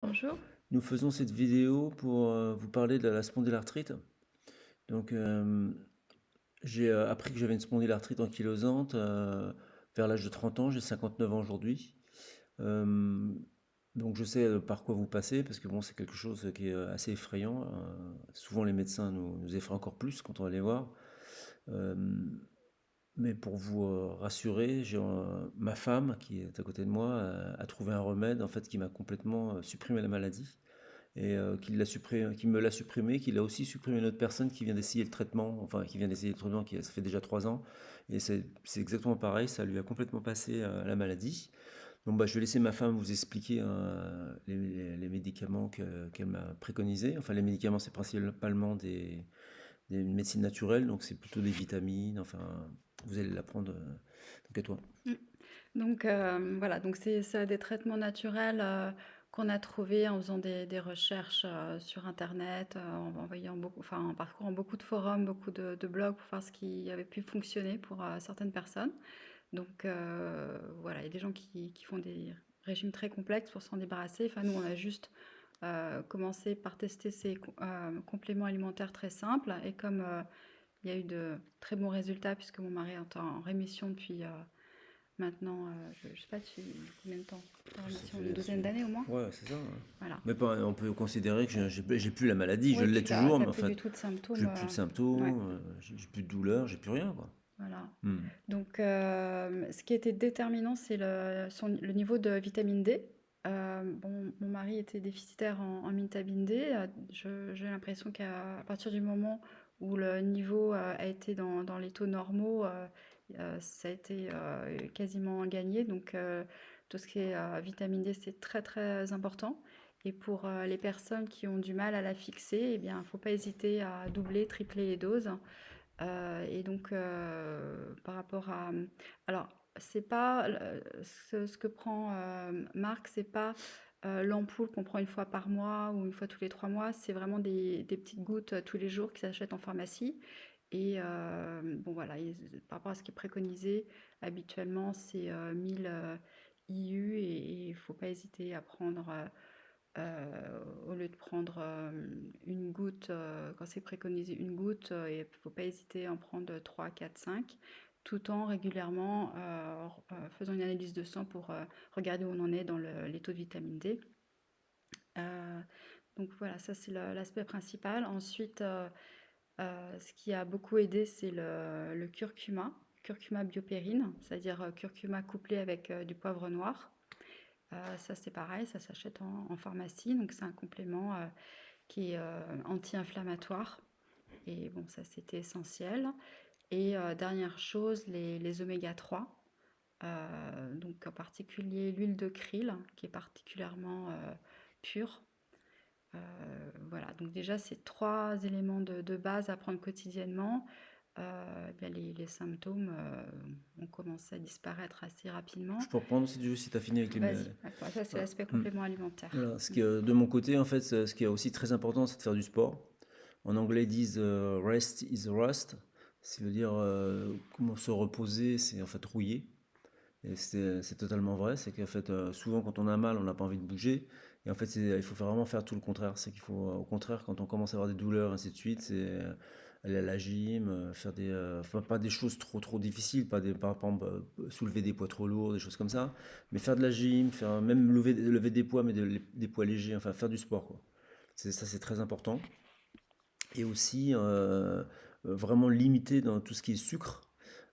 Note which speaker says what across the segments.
Speaker 1: Bonjour.
Speaker 2: Nous faisons cette vidéo pour vous parler de la spondylarthrite. Donc, j'ai appris que j'avais une spondylarthrite ankylosante vers l'âge de 30 ans. J'ai 59 ans aujourd'hui. Euh, donc, je sais par quoi vous passez parce que bon, c'est quelque chose qui est assez effrayant. Souvent, les médecins nous effraient encore plus quand on va les voir. Euh, mais pour vous rassurer, j'ai ma femme qui est à côté de moi a trouvé un remède en fait qui m'a complètement supprimé la maladie et qui me l'a supprimé, qu'il a aussi supprimé une autre personne qui vient d'essayer le traitement, enfin qui vient d'essayer le traitement, ça fait déjà 3 ans, et c'est exactement pareil, ça lui a complètement passé la maladie. Donc bah, je vais laisser ma femme vous expliquer les médicaments qu'elle m'a préconisés. Enfin les médicaments c'est principalement des médecines naturelles, donc c'est plutôt des vitamines, enfin vous allez l'apprendre. Donc à toi.
Speaker 1: Mmh. Donc, voilà, donc c'est ça des traitements naturels, qu'on a trouvés en faisant des recherches, sur internet, en parcourant beaucoup de forums, beaucoup de blogs pour voir ce qui avait pu fonctionner pour, certaines personnes. Donc, voilà, il y a des gens qui font des régimes très complexes pour s'en débarrasser. Enfin, nous, on a juste, commencé par tester ces compléments alimentaires très simples et comme, il y a eu de très bons résultats puisque mon mari est en rémission depuis, maintenant, je ne sais pas depuis combien de temps? En
Speaker 2: Ça
Speaker 1: rémission, une
Speaker 2: fait,
Speaker 1: douzaine d'années au moins?
Speaker 2: ouais, c'est ça, hein.
Speaker 1: Voilà.
Speaker 2: Mais pas, on peut considérer que j'ai plus la maladie, je
Speaker 1: Oui,
Speaker 2: l'ai
Speaker 1: tu
Speaker 2: toujours,
Speaker 1: as
Speaker 2: mais en
Speaker 1: plus du
Speaker 2: fait,
Speaker 1: tout de symptômes,
Speaker 2: j'ai plus de
Speaker 1: ouais,
Speaker 2: symptômes, j'ai plus de douleur, j'ai plus rien, quoi.
Speaker 1: voilà.
Speaker 2: Hmm.
Speaker 1: Donc, ce qui était déterminant, c'est le niveau de vitamine D. Bon, mon mari était déficitaire en vitamine D. J'ai l'impression qu'à partir du moment où le niveau a été dans les taux normaux, ça a été quasiment gagné. Donc, tout ce qui est vitamine D, c'est très très important. Et pour les personnes qui ont du mal à la fixer, eh bien, il ne faut pas hésiter à doubler, tripler les doses. Et donc, par rapport à, alors, c'est pas ce que prend Marc, c'est pas l'ampoule qu'on prend une fois par mois ou une fois tous les 3 mois, c'est vraiment des petites gouttes tous les jours qui s'achètent en pharmacie. Et bon, voilà, par rapport à ce qui est préconisé, habituellement, c'est 1000 IU et il ne faut pas hésiter à prendre. Au lieu de prendre une goutte, quand c'est préconisé une goutte, il ne faut pas hésiter à en prendre 3, 4, 5, tout en régulièrement faisant une analyse de sang pour regarder où on en est dans les taux de vitamine D. Euh, donc voilà, ça c'est l'aspect principal. Ensuite, ce qui a beaucoup aidé, c'est le curcuma biopérine, c'est-à-dire curcuma couplé avec du poivre noir. Ça, c'est pareil, ça s'achète en pharmacie. Donc, c'est un complément qui est anti-inflammatoire. Et bon, ça, c'était essentiel. Et dernière chose, les oméga 3. Donc, en particulier l'huile de krill, qui est particulièrement pure. Voilà, donc déjà, c'est 3 éléments de base à prendre quotidiennement. Bien, les symptômes ont commencé à disparaître assez
Speaker 2: Je
Speaker 1: rapidement.
Speaker 2: peux reprendre si tu veux, si tu as fini avec les...
Speaker 1: Vas-y, ça c'est
Speaker 2: Voilà.
Speaker 1: l'aspect
Speaker 2: Hmm.
Speaker 1: complément alimentaire.
Speaker 2: Voilà. De mon côté, en fait, ce qui est aussi très important, c'est de faire du sport. En anglais, ils disent rest is rust. Ça veut dire comment se reposer, c'est en fait rouiller. Et c'est totalement vrai, c'est qu'en fait, souvent quand on a mal, on n'a pas envie de bouger. Et en fait, il faut vraiment faire tout le contraire. C'est qu'il faut, au contraire, quand on commence à avoir des douleurs, ainsi de suite, c'est aller à la gym, faire enfin, pas des choses trop difficiles, pas par exemple, soulever des poids trop lourds, des choses comme ça, mais faire de la gym, même lever des poids, mais des poids légers, enfin faire du sport, quoi. Ça, c'est très important. Et aussi, vraiment limiter dans tout ce qui est sucre.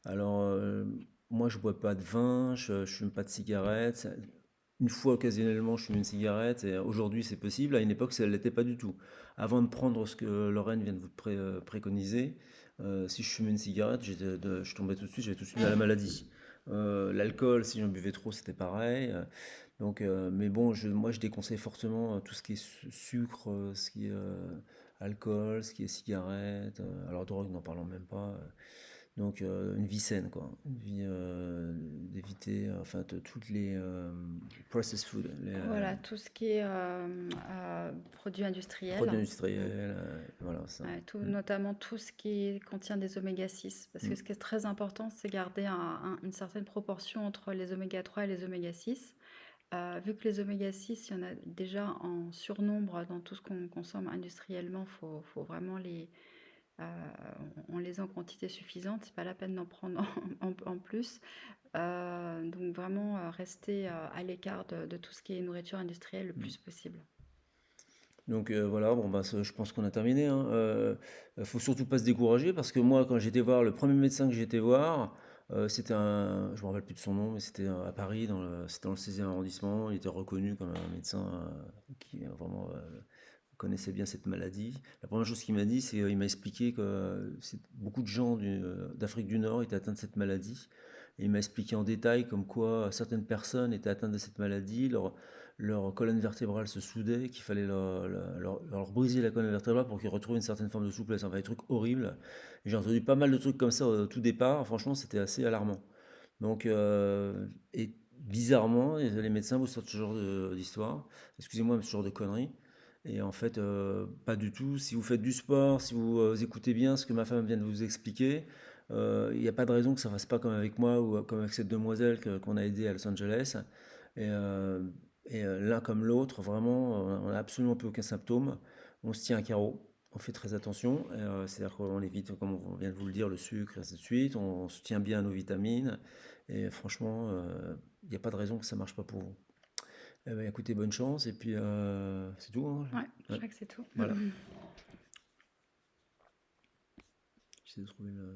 Speaker 2: Alors, moi, je bois pas de vin, je fume pas de cigarette. Une fois occasionnellement, je fume une cigarette et aujourd'hui, c'est possible. À une époque, ça ne l'était pas du tout. Avant de prendre ce que Lorraine vient de vous préconiser, si je fumais une cigarette, je tombais tout de suite, j'avais tout de suite la maladie. L'alcool, si j'en buvais trop, c'était pareil. Donc, mais bon, moi, je déconseille fortement tout ce qui est sucre, ce qui est alcool, ce qui est cigarette, alors drogue, n'en parlons même pas. Donc, une vie saine, quoi. Une vie d'éviter, enfin, toutes les processed food, les
Speaker 1: Voilà, tout ce qui est produits
Speaker 2: produits
Speaker 1: industriels, mm,
Speaker 2: industriels, voilà, ça.
Speaker 1: ouais,
Speaker 2: Mm.
Speaker 1: notamment tout ce qui contient des oméga 6. Parce que
Speaker 2: Mm.
Speaker 1: ce qui est très important, c'est garder une certaine proportion entre les oméga 3 et les oméga 6. Vu que les oméga 6, il y en a déjà en surnombre dans tout ce qu'on consomme industriellement, faut vraiment heu, on les a en quantité suffisante, c'est pas la peine d'en prendre en plus. Donc vraiment, rester, à l'écart de tout ce qui est nourriture industrielle le
Speaker 2: Mm.
Speaker 1: plus possible.
Speaker 2: Donc voilà, bon bah je pense qu'on a terminé, hein. Faut surtout pas se décourager parce que moi quand j'étais voir le premier médecin que j'étais voir, c'était un, je me rappelle plus de son nom, mais c'était à Paris, c'était dans le 16e arrondissement. Il était reconnu comme un médecin qui vraiment connaissait bien cette maladie. La première chose qu'il m'a dit, c'est il m'a expliqué que beaucoup de gens d'Afrique du Nord étaient atteints de cette maladie. Et il m'a expliqué en détail comme quoi certaines personnes étaient atteintes de cette maladie, leur colonne vertébrale se soudait, qu'il fallait leur briser la colonne vertébrale pour qu'ils retrouvent une certaine forme de souplesse. Enfin, des trucs horribles. Et j'ai entendu pas mal de trucs comme ça au tout départ. Franchement, c'était assez alarmant. Donc, et bizarrement, les médecins vous sortent ce genre d'histoire. Excusez-moi, mais ce genre de conneries. Et en fait, pas du tout. Si vous faites du sport, si vous écoutez bien ce que ma femme vient de vous expliquer, il n'y a pas de raison que ça ne fasse pas comme avec moi ou comme avec cette demoiselle qu'on a aidée à Los Angeles. Et, euh, l'un comme l'autre, vraiment, on n'a absolument plus aucun symptôme. On se tient à carreau. On fait très attention. C'est-à-dire qu'on évite, comme on vient de vous le dire, le sucre et ainsi de suite. On se tient bien à nos vitamines. Et franchement, il n'y a pas de raison que ça ne marche pas pour vous. Eh ben, écoutez, bonne chance. Et puis, c'est tout, hein.
Speaker 1: Ouais, je
Speaker 2: Ouais,
Speaker 1: crois que c'est tout.
Speaker 2: voilà. J'essaie de trouver le...